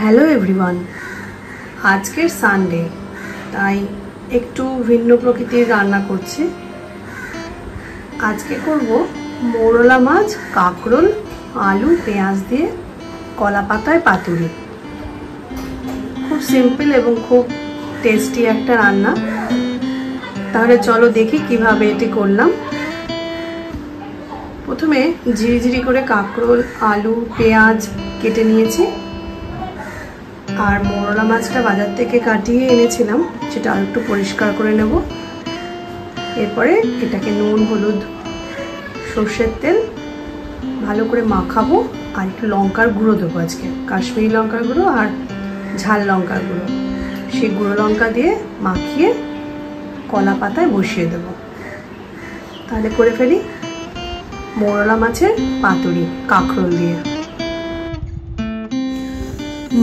Hello everyone, আজকের Sunday, তাই একটু ভিন্ন প্রকৃতির রান্না করছি। আজকে করব মৌরলা মাছ, কাঁকরোল, আলু, পেঁয়াজ দিয়ে কলা পাতায় পাতুরি। খুব সিম্পল এবং খুব টেস্টি একটা রান্না। তাহলে চলো দেখি কিভাবে এটি করলাম। প্রথমে ঝিরিঝিরি করে কাঁকরোল, আলু, পেঁয়াজ কেটে নিয়েছি। আর মৌরলা মাছটা বাজার থেকে কাটিয়ে এনেছিলাম, সেটা আর একটু পরিষ্কার করে নেব। এরপরে এটাকে নুন, হলুদ, সর্ষের তেল ভালো করে মাখাবো। আর একটু লঙ্কার গুঁড়ো দেবো, আজকে কাশ্মীরি লঙ্কার গুঁড়ো আর ঝাল লঙ্কার গুঁড়ো। সেই গুঁড়ো লঙ্কা দিয়ে মাখিয়ে কলা পাতায় বসিয়ে দেব। তাহলে করে ফেলি মৌরলা মাছের পাতুরি কাঁকরোল দিয়ে।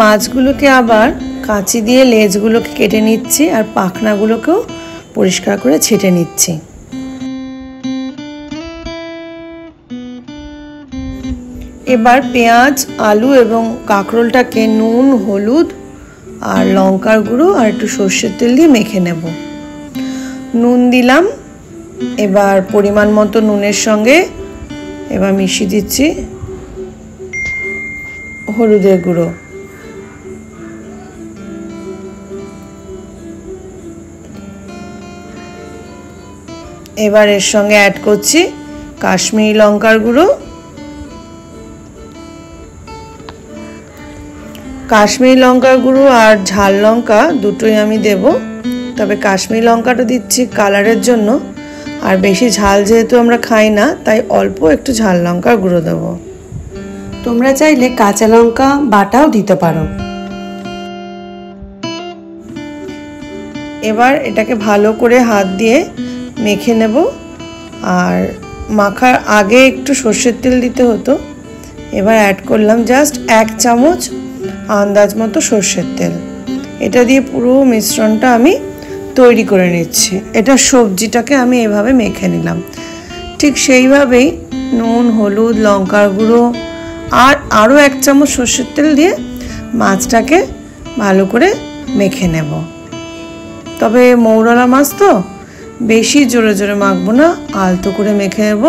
মাছগুলোকে আবার কাঁচি দিয়ে লেজগুলোকে কেটে নিচ্ছি আর পাখনাগুলোকেও পরিষ্কার করে ছেঁটে নিচ্ছি। এবার পেঁয়াজ, আলু এবং কাঁকরোলটাকে নুন, হলুদ আর লঙ্কার গুঁড়ো আর একটু সর্ষের তেল দিয়ে মেখে নেব। নুন দিলাম, এবার পরিমাণ মতো নুনের সঙ্গে এবার মিশিয়ে দিচ্ছি হলুদের গুঁড়ো। এবার এর সঙ্গে অ্যাড করছি কাশ্মীরি লঙ্কার গুঁড়ো। কাশ্মীরি লঙ্কার গুঁড়ো আর ঝাল লঙ্কা দুটোই আমি দেব, তবে কাশ্মীরি লঙ্কাটা দিচ্ছি কালারের জন্য। আর বেশি ঝাল যেহেতু আমরা খাই না, তাই অল্প একটু ঝাল লঙ্কার গুঁড়ো দেব। তোমরা চাইলে কাঁচা লঙ্কা বাটাও দিতে পারো। এবার এটাকে ভালো করে হাত দিয়ে মেখে নেব। আর মাখার আগে একটু সর্ষের তেল দিতে হতো, এবার অ্যাড করলাম জাস্ট 1 চামচ আন্দাজ মতো সর্ষের তেল। এটা দিয়ে পুরো মিশ্রণটা আমি তৈরি করে নিচ্ছি। এটা সবজিটাকে আমি এভাবে মেখে নিলাম। ঠিক সেইভাবেই নুন, হলুদ, লঙ্কার গুঁড়ো আর আরও 1 চামচ সর্ষের তেল দিয়ে মাছটাকে ভালো করে মেখে নেব। তবে মৌরলা মাছ তো বেশি জোরে জোরে মাখবো না, আলতো করে মেখে নেব,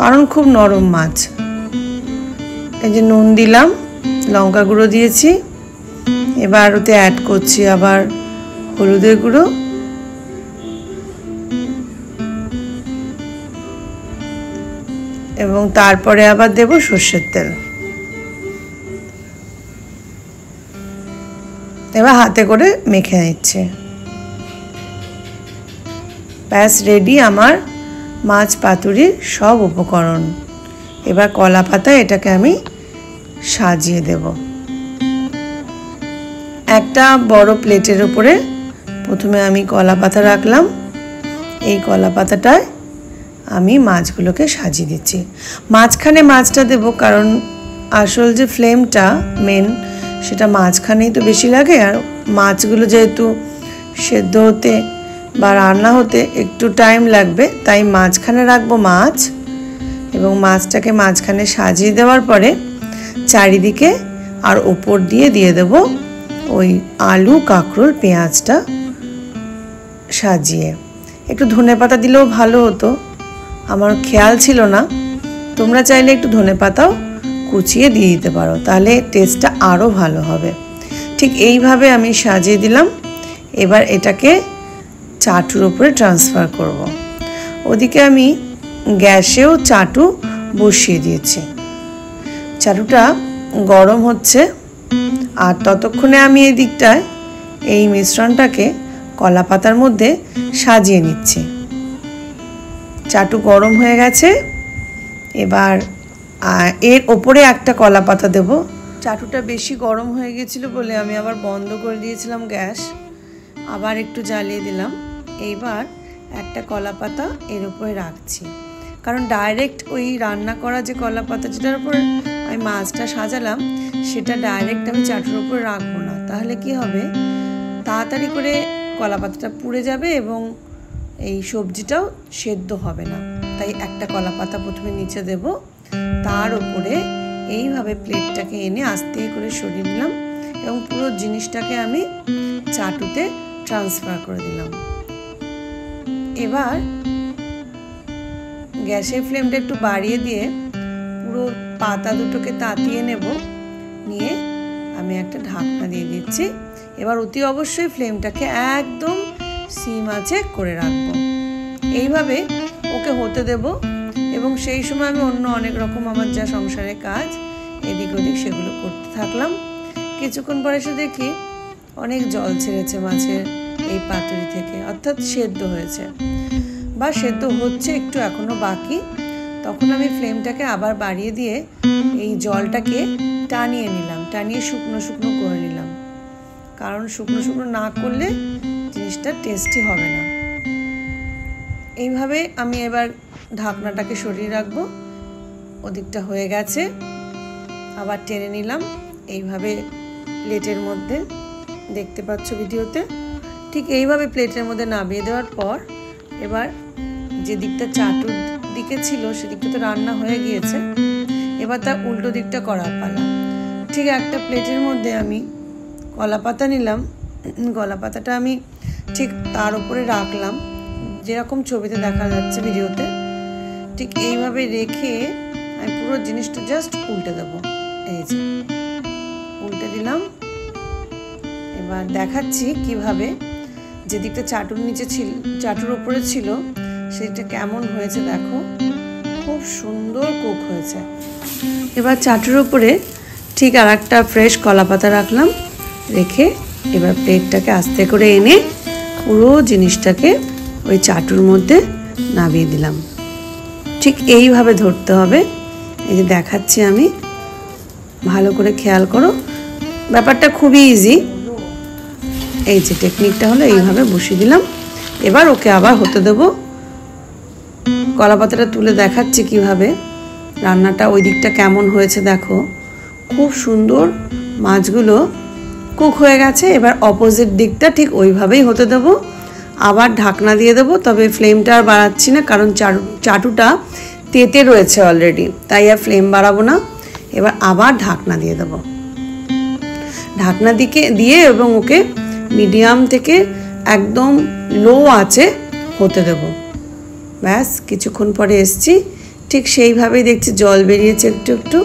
কারণ খুব নরম মাছ। এই যে নুন দিলাম, লঙ্কা গুঁড়ো দিয়েছি, এবার ওতে অ্যাড করছি আবার হলুদের গুঁড়ো, এবং তারপরে আবার দেব সর্ষের তেল। এবার হাতে করে মেখে নিচ্ছে। ব্যাস রেডি আমার মাছ পাতুরির সব উপকরণ। এবার কলা পাতায় এটাকে আমি সাজিয়ে দেব। একটা বড় প্লেটের উপরে প্রথমে আমি কলা পাতা রাখলাম। এই কলা পাতাটায় আমি মাছগুলোকে সাজিয়ে দিচ্ছি। মাঝখানে মাছটা দেব, কারণ আসল যে ফ্লেমটা মেন, সেটা মাঝখানেই তো বেশি লাগে। আর মাছগুলো যেহেতু সেদ্ধ হতে বা রান্না হতে একটু টাইম লাগবে, তাই মাঝখানে রাখবো মাছ। এবং মাছটাকে মাঝখানে সাজিয়ে দেওয়ার পরে চারিদিকে আর ওপর দিয়ে দেব ওই আলু, কাঁকরোল, পেঁয়াজটা সাজিয়ে। একটু ধনেপাতা দিলেও ভালো হতো, আমার খেয়াল ছিল না। তোমরা চাইলে একটু ধনেপাতাও কুচিয়ে দিয়ে দিতে পারো, তাহলে টেস্টটা আরও ভালো হবে। ঠিক এইভাবে আমি সাজিয়ে দিলাম। এবার এটাকে চাটুর উপরে ট্রান্সফার করব। ওদিকে আমি গ্যাসেও চাটু বসিয়ে দিয়েছি। চাটুটা গরম হচ্ছে, আর ততক্ষণে আমি এই দিকটায় এই মিশ্রণটাকে কলা পাতার মধ্যে সাজিয়ে নিচ্ছি। চাটু গরম হয়ে গেছে, এবার এর ওপরে একটা কলা পাতা দেব। চাটুটা বেশি গরম হয়ে গেছিল বলে আমি আবার বন্ধ করে দিয়েছিলাম গ্যাস, আবার একটু জ্বালিয়ে দিলাম। এইবার একটা কলা পাতা এর উপরে রাখছি, কারণ ডাইরেক্ট ওই রান্না করা যে কলা পাতা যেটার উপরে আমি মাছটা সাজালাম, সেটা ডাইরেক্ট আমি চাটুর উপরে রাখবো না। তাহলে কি হবে, তাড়াতাড়ি করে কলা পাতাটা পুড়ে যাবে এবং এই সবজিটাও সেদ্ধ হবে না। তাই একটা কলা পাতা প্রথমে নিচে দেব, তার উপরে এইভাবে প্লেটটাকে এনে আস্তে করে সরিয়ে নিলাম এবং পুরো জিনিসটাকে আমি চাটুতে ট্রান্সফার করে দিলাম। এবার গ্যাসের ফ্লেমটা একটু বাড়িয়ে দিয়ে পুরো পাতা দুটোকে তাতিয়ে নেব, নিয়ে আমি একটা ঢাকনা দিয়ে দিচ্ছি। এবার অতি অবশ্যই ফ্লেমটাকে একদম সিম আঁচে করে রাখবো। এইভাবে ওকে হতে দেব এবং সেই সময় আমি অন্য অনেক রকম আমার যা সংসারে কাজ এদিক ওদিক সেগুলো করতে থাকলাম। কিছুক্ষণ পরে এসে দেখি অনেক জল ছেড়েছে মাছের এই পাতুরি থেকে, অর্থাৎ সেদ্ধ হয়েছে বা সেদ্ধ হচ্ছে, একটু এখনো বাকি। তখন আমি ফ্লেমটাকে আবার বাড়িয়ে দিয়ে এই জলটাকে টানিয়ে নিলাম, টানিয়ে শুকনো শুকনো করে নিলাম, কারণ শুকনো শুকনো না করলে জিনিসটা টেস্টি হবে না। এইভাবে আমি এবার ঢাকনাটাকে সরিয়ে রাখবো। ওদিকটা হয়ে গেছে, আবার টেনে নিলাম এইভাবে প্লেটের মধ্যে, দেখতে পাচ্ছ ভিডিওতে। ঠিক এইভাবে প্লেটের মধ্যে নামিয়ে দেওয়ার পর এবার যে দিকটা চাটুর দিকে ছিল সেদিকটা তো রান্না হয়ে গিয়েছে, এবার তার উল্টো দিকটা করার পালা। ঠিক একটা প্লেটের মধ্যে আমি কলা পাতা নিলাম, কলা পাতাটা আমি ঠিক তার উপরে রাখলাম, যেরকম ছবিতে দেখা যাচ্ছে ভিডিওতে। ঠিক এইভাবে রেখে আমি পুরো জিনিসটা জাস্ট উল্টে দেবো। এই যে উল্টে দিলাম। এবার দেখাচ্ছি কিভাবে, যেদিকটা চাটুর নিচে ছিল, চাটুর উপরে ছিল, সেটা কেমন হয়েছে দেখো, খুব সুন্দর কুক হয়েছে। এবার চাটুর উপরে ঠিক আর একটা ফ্রেশ কলা পাতা রাখলাম, রেখে এবার প্লেটটাকে আস্তে করে এনে পুরো জিনিসটাকে ওই চাটুর মধ্যে নামিয়ে দিলাম। ঠিক এইভাবে ধরতে হবে। এই যে দেখাচ্ছি আমি, ভালো করে খেয়াল করো, ব্যাপারটা খুবই ইজি। এই যে টেকনিকটা হলো, এইভাবে বসিয়ে দিলাম। এবার ওকে আবার হতে দেবো। কলা পাতাটা তুলে দেখাচ্ছি কিভাবে রান্নাটা ওই দিকটা কেমন হয়েছে দেখো, খুব সুন্দর মাছগুলো কুক হয়ে গেছে। এবার অপোজিট দিকটা ঠিক ওইভাবেই হতে দেবো, আবার ঢাকনা দিয়ে দেবো। তবে ফ্লেমটা আর বাড়াচ্ছি না, কারণ চাটুটা তেতে রয়েছে অলরেডি, তাই আর ফ্লেম বাড়াবো না। এবার আবার ঢাকনা দিয়ে দেবো, ঢাকনা দিয়ে এবং ওকে মিডিয়াম থেকে একদম লো আঁচে হতে দেব। ব্যাস কিছুক্ষণ পরে এসছি, ঠিক সেইভাবেই দেখছি জল বেরিয়েছে একটু একটু।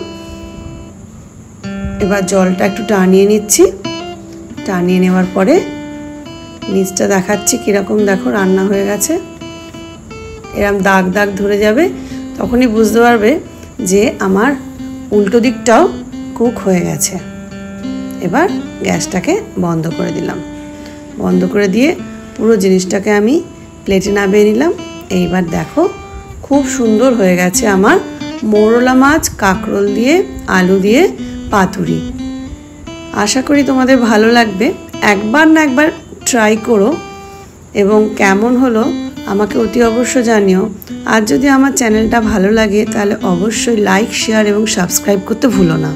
এবার জলটা একটু টানিয়ে নিচ্ছি, টানিয়ে নেওয়ার পরে নিচটা দেখাচ্ছি কীরকম, দেখো রান্না হয়ে গেছে। এরম দাগ দাগ ধরে যাবে, তখনই বুঝতে পারবে যে আমার উল্টো দিকটাও কুক হয়ে গেছে। এবার গ্যাসটাকে বন্ধ করে দিলাম, বন্ধ করে দিয়ে পুরো জিনিসটাকে আমি প্লেটে নামিয়ে নিলাম। এইবার দেখো খুব সুন্দর হয়ে গেছে আমার মৌরলা মাছ কাঁকরোল দিয়ে আলু দিয়ে পাতুরি। আশা করি তোমাদের ভালো লাগবে, একবার না একবার ট্রাই করো এবং কেমন হলো আমাকে অতি অবশ্য জানিও। আর যদি আমার চ্যানেলটা ভালো লাগে তাহলে অবশ্যই লাইক, শেয়ার এবং সাবস্ক্রাইব করতে ভুলো না।